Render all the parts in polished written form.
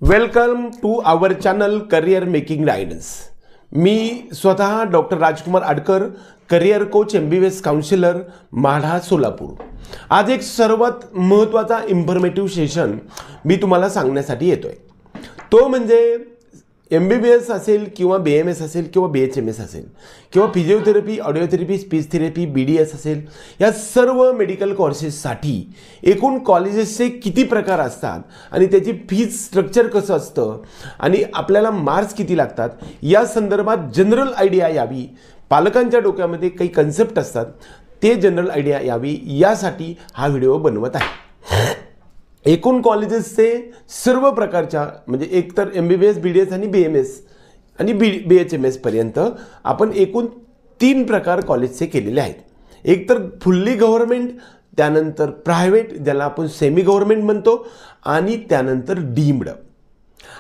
Welcome to our channel career making guidance. मी स्वतः doctor Rajkumar Adkar, career coach, MBBS counsellor, Madha, Solapur. आज एक सर्वात महत्त्वाचा इन्फॉर्मेटिव्ह सेशन मी तुम्हाला सांगण्यासाठी येतोय. तो म्हणजे MBBS असेल किंवा BMS असेल किंवा BHMS असेल किंवा फिजिओथेरपी, ऑडिओथेरपी, स्पीच थेरपी, BDS असेल, या सर्व मेडिकल कोर्सेससाठी एकूण कॉलेजेसचे किती प्रकार असतात आणि त्याची फीज स्ट्रक्चर कसं असतं आणि आपल्याला मार्क्स किती लागतात या संदर्भात जनरल आयडिया यावी. पालकांच्या डोक्यामध्ये काही कन्सेप्ट असतात, ते जनरल आयडिया यावी यासाठी हा व्हिडिओ बनवत आहे. एकूण कॉलेजेसचे सर्व प्रकारच्या म्हणजे एकतर MBBS, BDS आणि BMS आणि BHMS पर्यंत आपण एकूण 3 प्रकार कॉलेजचे केलेले आहेत. एकतर फुल्ली गव्हर्नमेंट, त्यानंतर प्रायव्हेट ज्याला आपण सेमी गव्हर्नमेंट म्हणतो, आणि त्यानंतर डीम्ड.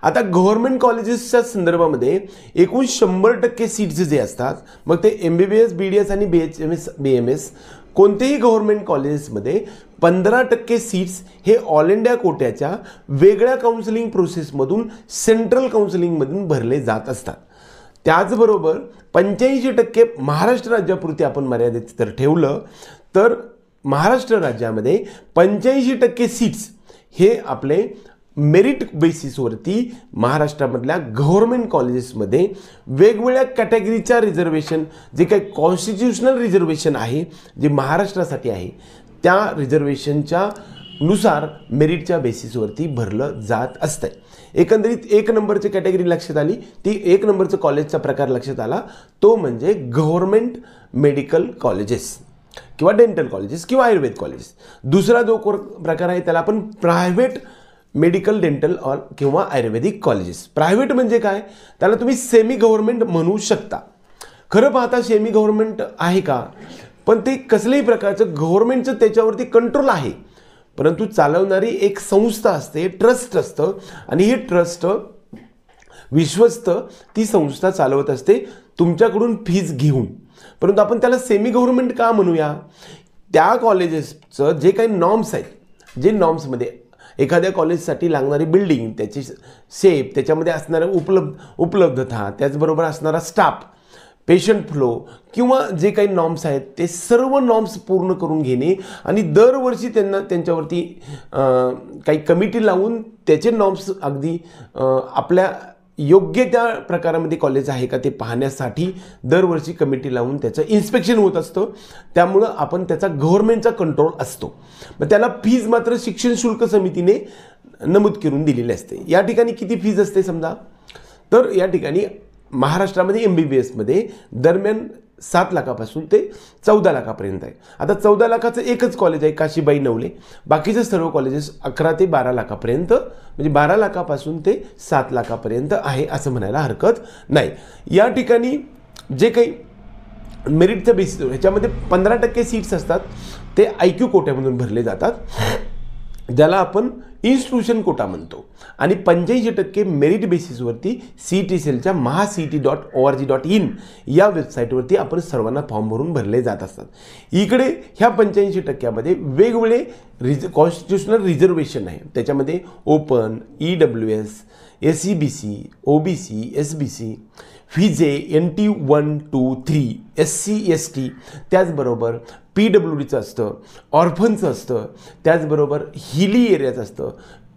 आता गव्हर्नमेंट कॉलेजेसच्या संदर्भामध्ये एकूण 100% सीट्स जे असतात, मग ते MBBS, BDS आणि BMS कोणतेही गव्हर्नमेंट कॉलेजेसमध्ये 15% सीट्स हे ऑल इंडिया कोट्याच्या वेगळ्या काउन्सिलिंग प्रोसेसमधून सेंट्रल काउन्सिलिंगमधून भरले जात असतात. त्याचबरोबर 85% महाराष्ट्र राज्यापुरती आपण मर्यादित जर ठेवलं तर महाराष्ट्र राज्यामध्ये 85% सीट्स हे आपले मेरिट बेसिसवरती महाराष्ट्रामधल्या गव्हर्नमेंट कॉलेजेसमध्ये वेगवेगळ्या कॅटेगरीच्या रिझर्वेशन, जे काही कॉन्स्टिट्यूशनल रिझर्वेशन आहे जे महाराष्ट्रासाठी आहे, त्या रिझर्वेशनच्या नुसार मेरिटच्या बेसिसवरती भरलं जात असतं. एकंदरीत 1 नंबरची कॅटेगरी लक्षात आली, ती 1 नंबरचा कॉलेजचा प्रकार लक्षात आला, तो म्हणजे गव्हर्नमेंट मेडिकल कॉलेजेस किंवा डेंटल कॉलेजेस किंवा आयुर्वेद कॉलेजेस. दुसरा जो प्रकार आहे त्याला आपण प्रायव्हेट मेडिकल, डेंटल किंवा आयुर्वेदिक कॉलेजेस. प्रायव्हेट म्हणजे काय, त्याला तुम्ही सेमी गव्हर्नमेंट म्हणू शकता. खरं पाहता सेमी गव्हर्नमेंट आहे का, पण ते कसल्याही प्रकारचं गव्हर्नमेंटचं त्याच्यावरती कंट्रोल आहे, परंतु चालवणारी एक संस्था असते, ट्रस्ट असतं, आणि हे ट्रस्ट विश्वस्त ती संस्था चालवत असते तुमच्याकडून फीज घेऊन. परंतु आपण त्याला सेमी गव्हर्नमेंट का म्हणूया, त्या कॉलेजेसचं जे काही नॉर्म्स आहेत, जे नॉर्म्समध्ये एखाद्या कॉलेजसाठी लागणारी बिल्डिंग, त्याची शेप, त्याच्यामध्ये असणाऱ्या उपलब्धता, त्याचबरोबर असणारा स्टाफ, पेशंट फ्लो किंवा जे काही नॉर्म्स आहेत ते सर्व नॉर्म्स पूर्ण करून घेणे आणि दरवर्षी त्यांच्यावरती काही कमिटी लावून त्याचे नॉर्म्स अगदी आपल्या योग्य त्या प्रकारामध्ये कॉलेज आहे का ते पाहण्यासाठी दरवर्षी कमिटी लावून त्याचं इन्स्पेक्शन होत असतं. त्यामुळं आपण त्याचा गव्हर्नमेंटचा कंट्रोल असतो. मग त्याला फीज मात्र शिक्षण शुल्क समितीने नमूद करून दिलेली असते. या ठिकाणी किती फीज असते समजा, तर या ठिकाणी महाराष्ट्रामध्ये MBBSमध्ये दरम्यान 7 लाखापासून ते 14 लाखापर्यंत आहे. आता 14 लाखाचं एकच कॉलेज आहे, काशीबाई नवले. बाकीचे सर्व कॉलेजेस 11 ते 12 लाखापर्यंत, म्हणजे 12 लाखापासून ते 7 लाखापर्यंत आहे असं म्हणायला हरकत नाही. या ठिकाणी जे काही मेरिटच्या बेसिसवर ह्याच्यामध्ये 15% सीट्स असतात, ते IQ कोट्यामधून भरले जातात, ज्याला आपण इन्स्टिट्यूशन कोटा म्हणतो, आणि 85% मेरिट बेसिसवरती CET सेलच्या maha.cet.org.in या वेबसाईटवरती आपण सर्वांना फॉर्म भरून भरले जात असतात. इकडे ह्या 85%मध्ये वेगवेगळे कॉन्स्टिट्यूशनल रिझर्वेशन आहे. त्याच्यामध्ये open, EWS, SEBC, OBC, SBC, फिजे, NT 1, 2, 3, SC, ST, त्याचबरोबर PWDचं असतं, ऑर्फनचं असतं, त्याचबरोबर हिली एरियाचं असतं,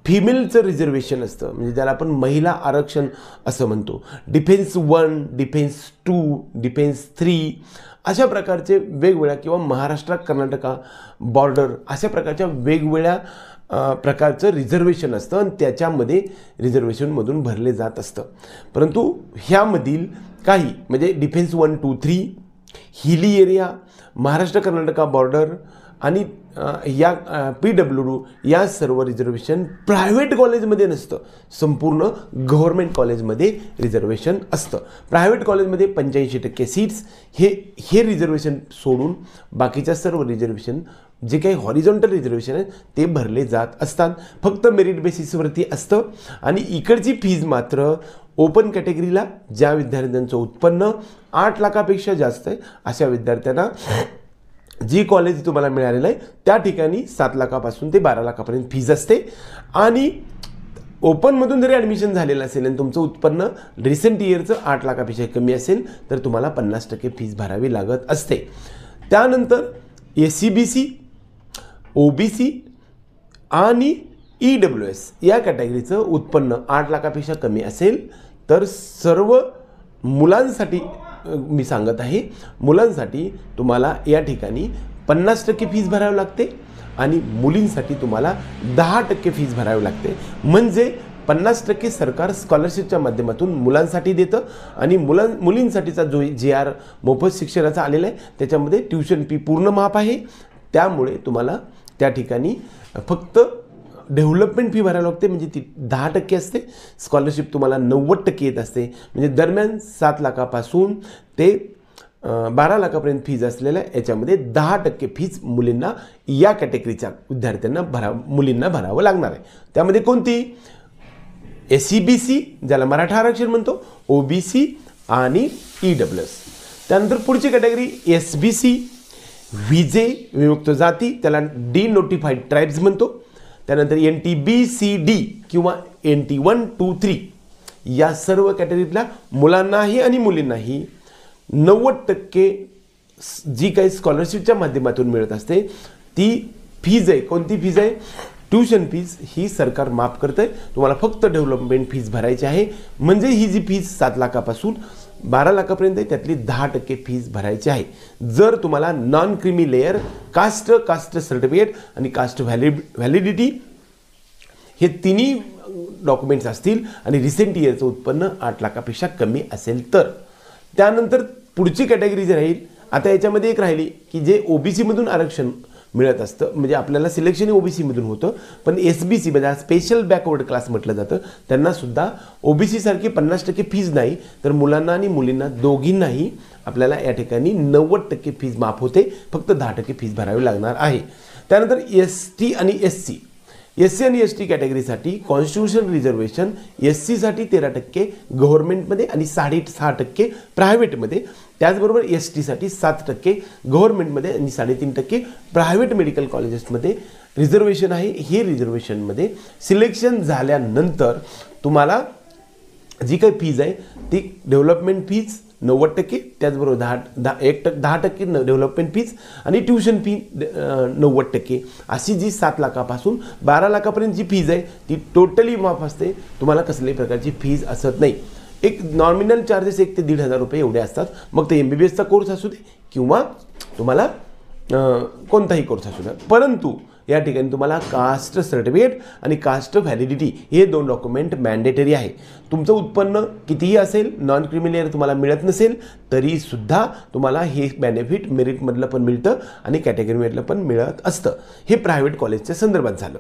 फिमेलचं रिझर्वेशन असतं, म्हणजे ज्याला आपण महिला आरक्षण असं म्हणतो, डिफेन्स 1, डिफेन्स 2, डिफेन्स 3, अशा प्रकारचे वेगवेगळ्या, किंवा महाराष्ट्र कर्नाटका बॉर्डर, अशा प्रकारच्या वेगवेगळ्या प्रकारचं रिझर्वेशन असतं आणि त्याच्यामध्ये रिझर्वेशनमधून भरले जात असतं. परंतु ह्यामधील काही म्हणजे defence 1, 2, 3, hilly area, Maharashtra Karnataka border आणि या PWD या सर्व रिझर्वेशन प्रायव्हेट कॉलेजमध्ये नसतं, संपूर्ण गव्हर्नमेंट कॉलेजमध्ये रिझर्वेशन असतं. प्रायव्हेट कॉलेजमध्ये 85% सीट्स हे रिझर्वेशन सोडून बाकीच्या सर्व रिझर्वेशन, जे काही हॉरिझॉन्टल रिझर्वेशन आहे, ते भरले जात असतात. फक्त मेरिट बेसिसवरती असतं. आणि इकडची फीज मात्र ओपन कॅटेगरीला ज्या विद्यार्थ्यांचं उत्पन्न 8 लाखापेक्षा जास्त आहे अशा विद्यार्थ्यांना जी कॉलेज तुम्हाला मिळालेलं आहे त्या ठिकाणी 7 लाखापासून ते 12 लाखापर्यंत फीज असते. आणि ओपनमधून जरी ॲडमिशन झालेलं असेल आणि तुमचं उत्पन्न रिसेंट इयरचं 8 लाखापेक्षा कमी असेल तर तुम्हाला 50% फीस भरावी लागत असते. त्यानंतर SCBC, OBC आणि EWS या कॅटेगरीचं उत्पन्न 8 लाखापेक्षा कमी असेल तर सर्व मुलांसाठी मी सांगत आहे, मुलांसाठी तुम्हाला या ठिकाणी 50% फीस भरावी लागते आणि मुलींसाठी तुम्हाला 10% फीस भरावी लागते. म्हणजे 50% सरकार स्कॉलरशिपच्या माध्यमातून मुलांसाठी देतं आणि मुलींसाठीचा जो JR मोफत शिक्षणाचा आलेला आहे त्याच्यामध्ये ट्युशन फी पूर्ण माफ आहे. त्यामुळे तुम्हाला त्या ठिकाणी फक्त डेव्हलपमेंट फी भरावी लागते, म्हणजे ती 10% असते. स्कॉलरशिप तुम्हाला 90% येत असते. म्हणजे दरम्यान 7 लाखापासून ते 12 लाखापर्यंत फीज असलेल्या याच्यामध्ये 10% फीज मुलींना या कॅटेगरीच्या विद्यार्थ्यांना मुलींना भरावं लागणार आहे. त्यामध्ये कोणती? SCBC ज्याला मराठा आरक्षण म्हणतो, OBC आणि EWS. त्यानंतर पुढची कॅटेगरी SBC, विजे विमुक्त जाती, त्याला डिनोटिफाईड ट्राईब्स म्हणतो. त्यानंतर NTBCD किंवा NT 1, 2, 3 या सर्व कॅटेगरीतल्या मुलांनाही आणि मुलींनाही 90% जी काही स्कॉलरशिपच्या माध्यमातून मिळत असते ती फीज आहे. कोणती फीज आहे? ट्यूशन फीज ही सरकार माफ करतं आहे. तुम्हाला फक्त डेव्हलपमेंट फीज भरायची आहे. म्हणजे ही जी फीज 7 लाखापासून 12 लाखापर्यंत आहे त्यातली 10% फीज भरायची आहे. जर तुम्हाला non creamy layer, caste certificate आणि कास्ट व्हॅलिडिटी हे तिन्ही डॉक्युमेंट्स असतील आणि रिसेंट इयरचं उत्पन्न 8 लाखापेक्षा कमी असेल तर. त्यानंतर पुढची कॅटेगरी जी राहील, आता याच्यामध्ये एक राहिली की जे OBCमधून आरक्षण मिळत असतं, म्हणजे आपल्याला सिलेक्शन OBCमधून होतं, पण SBC म्हणजे स्पेशल बॅकवर्ड क्लास म्हटलं जातं, त्यांनासुद्धा OBC सारखी 50% फीज नाही तर मुलांना आणि मुलींना दोघींनाही आपल्याला या ठिकाणी 90% फीज माफ होते, फक्त 10% फीज भरावी लागणार आहे. त्यानंतर ST आणि SC आणि ST कॅटेगरीसाठी कॉन्स्टिट्यूशन रिझर्वेशन SC साठी 13% गव्हर्नमेंटमध्ये आणि 6.5% प्रायव्हेटमध्ये. त्याचबरोबर ST साठी 7% गव्हर्नमेंटमध्ये आणि 3.5% प्रायव्हेट मेडिकल कॉलेजेसमध्ये रिझर्वेशन आहे. हे रिझर्वेशनमध्ये सिलेक्शन झाल्यानंतर तुम्हाला जी काही फीज आहे ती डेव्हलपमेंट फीज 90%, त्याचबरोबर 10% डेव्हलपमेंट फीज आणि ट्यूशन फी 90%, अशी जी 7 लाखापासून 12 लाखापर्यंत जी फीज आहे ती टोटली माफ असते. तुम्हाला कसल्याही प्रकारची फीज असत नाही. एक नॉमिनल चार्जेस 1 ते 1,500 रुपये एवढे असतात. मग ते MBBSचा कोर्स असू दे किंवा तुम्हाला कोणताही कोर्स असू द्या. परंतु या ठिकाणी तुम्हाला कास्ट सर्टिफिकेट आणि कास्ट व्हॅलिडिटी हे 2 डॉक्युमेंट मॅन्डेटरी आहे. तुमचं उत्पन्न कितीही असेल, नॉन क्रिमिलियर तुम्हाला मिळत नसेल तरीसुद्धा तुम्हाला हे बेनिफिट मेरिटमधलं पण मिळतं आणि कॅटेगरीमधलं पण मिळत असतं. हे प्रायव्हेट कॉलेजच्या संदर्भात झालं.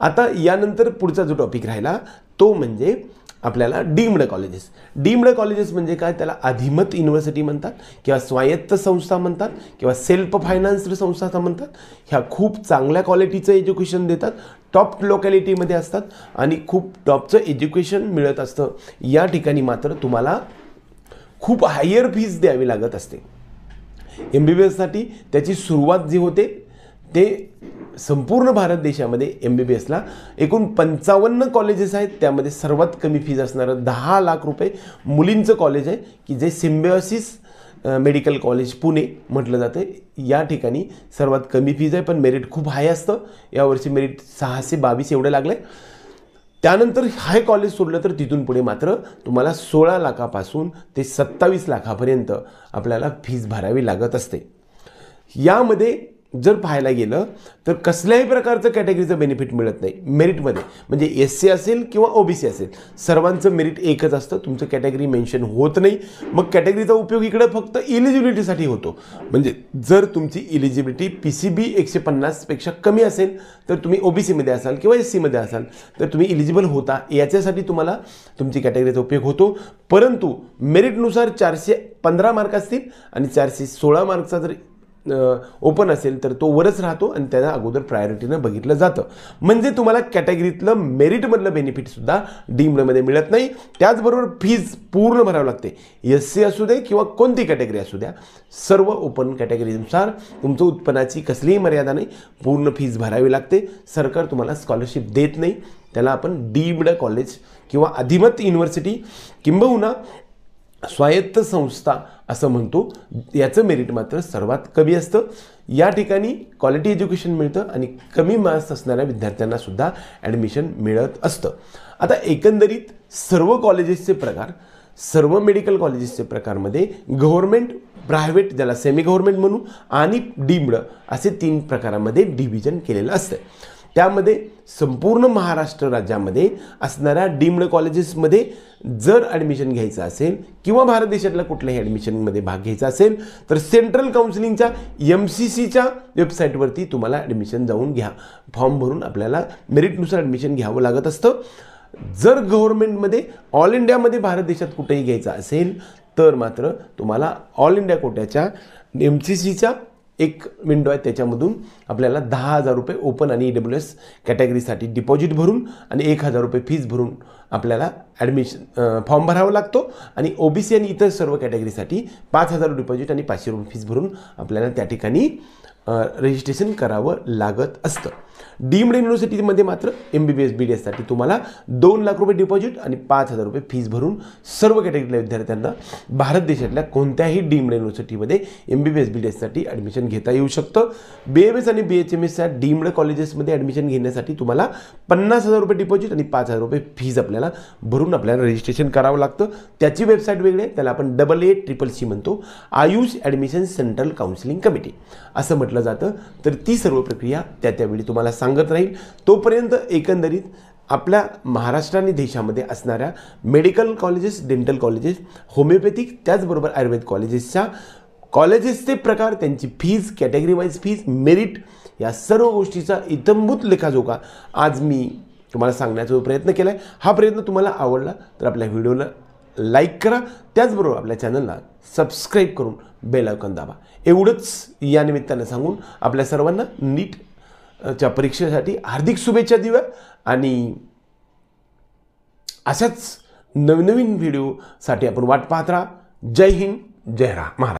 आता यानंतर पुढचा जो टॉपिक राहिला तो म्हणजे आपल्याला डीम्ड कॉलेजेस म्हणजे काय? त्याला अधिमत युनिव्हर्सिटी म्हणतात किंवा स्वायत्त संस्था म्हणतात किंवा सेल्फ फायनान्स्ड संस्था म्हणतात. ह्या खूप चांगल्या क्वालिटीचं एज्युकेशन देतात, टॉप लोकॅलिटीमध्ये असतात आणि खूप टॉपचं एज्युकेशन मिळत असतं. या ठिकाणी मात्र तुम्हाला खूप हायर फीज द्यावी लागत असते. MBBSसाठी त्याची सुरुवात जी होते ते संपूर्ण भारत देशामध्ये MBBSला एकूण 55 कॉलेजेस आहेत. त्यामध्ये सर्वात कमी फीज असणारं 10 लाख रुपये मुलींचं कॉलेज आहे की जे सिम्बायोसिस मेडिकल कॉलेज पुणे म्हटलं जातं. या ठिकाणी सर्वात कमी फीज आहे पण मेरिट खूप हाय असतं. यावर्षी मेरिट 622 एवढं लागलं आहे. त्यानंतर हाय कॉलेज सोडलं तर तिथून पुढे मात्र तुम्हाला 16 लाखापासून ते 27 लाखापर्यंत आपल्याला फीज भरावी लागत असते. यामध्ये जर पाहायला गेलं तर कसल्याही प्रकारचं कॅटेगरीचं बेनिफिट मिळत नाही मेरिटमध्ये. म्हणजे SC असेल किंवा OBC असेल सर्वांचं मेरिट एकच असतं, तुमचं कॅटेगरी मेन्शन होत नाही. मग कॅटेगरीचा उपयोग इकडे फक्त इलिजिबिलिटीसाठी होतो. म्हणजे जर तुमची इलिजिबिलिटी PCB 150पेक्षा कमी असेल तर तुम्ही OBCमध्ये असाल किंवा SCमध्ये असाल तर तुम्ही इलिजिबल होता, याच्यासाठी तुम्हाला तुमची कॅटेगरीचा उपयोग होतो. परंतु मेरिटनुसार 415 मार्क असतील आणि 416 मार्कचा जर ओपन असेल तर तो वरच राहतो आणि त्याला अगोदर प्रायोरिटीनं बघितलं जातं. म्हणजे तुम्हाला कॅटेगरीतलं मेरिटमधलं बेनिफिटसुद्धा डीम्डमध्ये मिळत नाही. त्याचबरोबर फीज पूर्ण भरावं लागते. SC असू दे किंवा कोणती कॅटेगरी असू द्या, सर्व ओपन कॅटेगरीनुसार तुमचं उत्पन्नाची कसलीही मर्यादा नाही, पूर्ण फीज भरावी लागते. सरकार तुम्हाला स्कॉलरशिप देत नाही. त्याला आपण डीम्ड कॉलेज किंवा अधिमत युनिव्हर्सिटी किंबहुना स्वायत्त संस्था असं म्हणतो. याचं मेरिट मात्र सर्वात कमी असतं. या ठिकाणी क्वालिटी एज्युकेशन मिळतं आणि कमी मार्क्स असणाऱ्या विद्यार्थ्यांना सुद्धा ॲडमिशन मिळत असतं. आता एकंदरीत सर्व कॉलेजेसचे प्रकार, सर्व मेडिकल कॉलेजेसचे प्रकारमध्ये गव्हर्नमेंट, प्रायव्हेट ज्याला सेमी गव्हर्नमेंट म्हणू आणि डीम्ड असे 3 प्रकारामध्ये डिव्हिजन केलेलं असतं. त्यामध्ये संपूर्ण महाराष्ट्र राज्यामध्ये असणाऱ्या डीम्ड कॉलेजेसमध्ये जर ॲडमिशन घ्यायचं असेल किंवा भारत देशातल्या कुठल्याही ॲडमिशनमध्ये भाग घ्यायचा असेल तर सेंट्रल काउन्सिलिंगच्या MCCच्या वेबसाईटवरती तुम्हाला ॲडमिशन जाऊन घ्या. फॉर्म भरून आपल्याला मेरिटनुसार ॲडमिशन घ्यावं लागत असतं. जर गव्हर्नमेंटमध्ये ऑल इंडियामध्ये भारत देशात कुठेही घ्यायचं असेल तर मात्र तुम्हाला ऑल इंडिया कोट्याच्या MCCच्या एक विंडो आहे, त्याच्यामधून आपल्याला 10,000 रुपये ओपन आणि EWS कॅटेगरीसाठी डिपॉझिट भरून आणि 1,000 रुपये फीस भरून आपल्याला ॲडमिशन फॉर्म भरावा लागतो. आणि OBC आणि इतर सर्व कॅटेगरीसाठी 5,000 डिपॉझिट आणि 500 रुपये फीस भरून आपल्याला त्या ठिकाणी रजिस्ट्रेशन करावं लागत असतं. डीम्ड युनिव्हर्सिटीमध्ये मात्र MBBS BDSसाठी तुम्हाला 2 लाख रुपये डिपॉझिट आणि 5,000 रुपये फीस भरून सर्व कॅटेगरीतल्या विद्यार्थ्यांना भारत देशातल्या कोणत्याही डीम्ड युनिव्हर्सिटीमध्ये MBBS BDSसाठी ॲडमिशन घेता येऊ शकतं. BMS आणि BHMS या डीम्ड कॉलेजेसमध्ये ॲडमिशन घेण्यासाठी तुम्हाला 50,000 रुपये डिपॉझिट आणि 5,000 रुपये फीस आपल्याला भरून आपल्याला रजिस्ट्रेशन करावं लागतं. त्याची वेबसाईट वेगळी आहे, त्याला आपण AACCC म्हणतो, Ayush admission central counselling committee असं म्हटलं जातं. तर ती सर्व प्रक्रिया त्यावेळी तुम्हाला सांगत राहील. तोपर्यंत एकंदरीत आपल्या महाराष्ट्र आणि देशामध्ये असणाऱ्या medical colleges, dental colleges, homeopathic त्याचबरोबर आयुर्वेद कॉलेजेसचे प्रकार, त्यांची fees, category wise fees, merit या सर्व गोष्टीचा इत्थंभूत लेखाजोखा आज मी तुम्हाला सांगण्याचा प्रयत्न केला आहे. हा प्रयत्न तुम्हाला आवडला तर आपल्या व्हिडिओला लाईक करा, त्याचबरोबर आपल्या चॅनलला सबस्क्राईब करून बेल आयकॉन दाबा. एवढंच या निमित्तानं सांगून आपल्या सर्वांना नीटच्या परीक्षेसाठी हार्दिक शुभेच्छा देऊया आणि अशाच नवनवीन व्हिडिओसाठी आपण वाट पाहत राहा. जय हिंद, जय महाराष्ट्र.